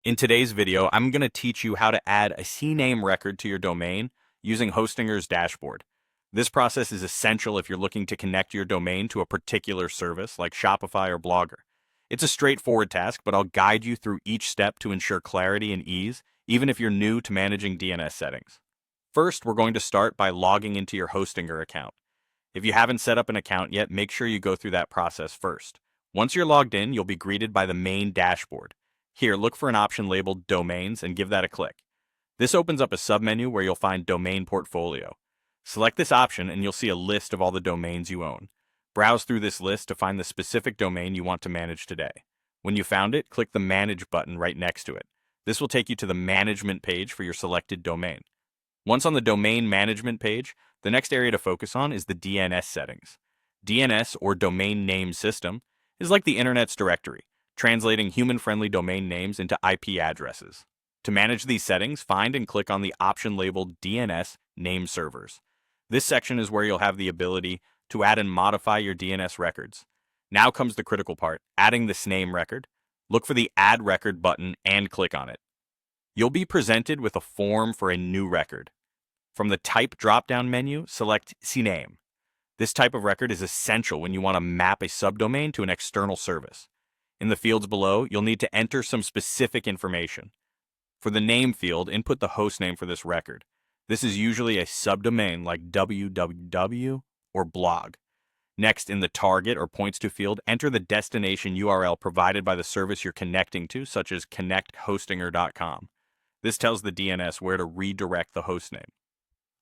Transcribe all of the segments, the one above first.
In today's video, I'm going to teach you how to add a CNAME record to your domain using Hostinger's dashboard. This process is essential if you're looking to connect your domain to a particular service like Shopify or Blogger. It's a straightforward task, but I'll guide you through each step to ensure clarity and ease, even if you're new to managing DNS settings. First, we're going to start by logging into your Hostinger account. If you haven't set up an account yet, make sure you go through that process first. Once you're logged in, you'll be greeted by the main dashboard. Here, look for an option labeled Domains and give that a click. This opens up a submenu where you'll find Domain Portfolio. Select this option and you'll see a list of all the domains you own. Browse through this list to find the specific domain you want to manage today. When you found it, click the Manage button right next to it. This will take you to the management page for your selected domain. Once on the domain management page, the next area to focus on is the DNS settings. DNS, or Domain Name System, is like the Internet's directory, translating human-friendly domain names into IP addresses. To manage these settings, find and click on the option labeled DNS Name Servers. This section is where you'll have the ability to add and modify your DNS records. Now comes the critical part, adding the CNAME record. Look for the Add Record button and click on it. You'll be presented with a form for a new record. From the Type drop-down menu, select CNAME. This type of record is essential when you want to map a subdomain to an external service. In the fields below, you'll need to enter some specific information. For the name field, input the host name for this record. This is usually a subdomain like www or blog. Next, in the target or points to field, enter the destination URL provided by the service you're connecting to, such as connecthostinger.com. This tells the DNS where to redirect the hostname.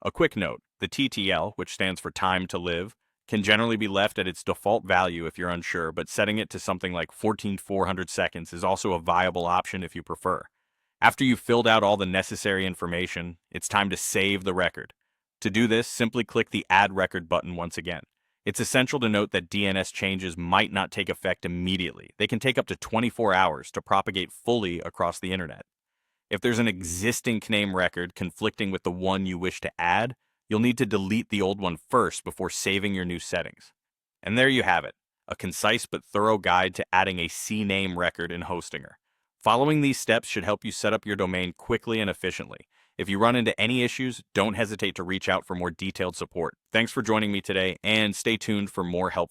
A quick note, the TTL, which stands for time to live, can generally be left at its default value if you're unsure, but setting it to something like 14,400 seconds is also a viable option if you prefer. After you've filled out all the necessary information, it's time to save the record. To do this, simply click the Add Record button once again. It's essential to note that DNS changes might not take effect immediately. They can take up to 24 hours to propagate fully across the internet. If there's an existing CNAME record conflicting with the one you wish to add, you'll need to delete the old one first before saving your new settings. And there you have it, a concise but thorough guide to adding a CNAME record in Hostinger. Following these steps should help you set up your domain quickly and efficiently. If you run into any issues, don't hesitate to reach out for more detailed support. Thanks for joining me today, and stay tuned for more help.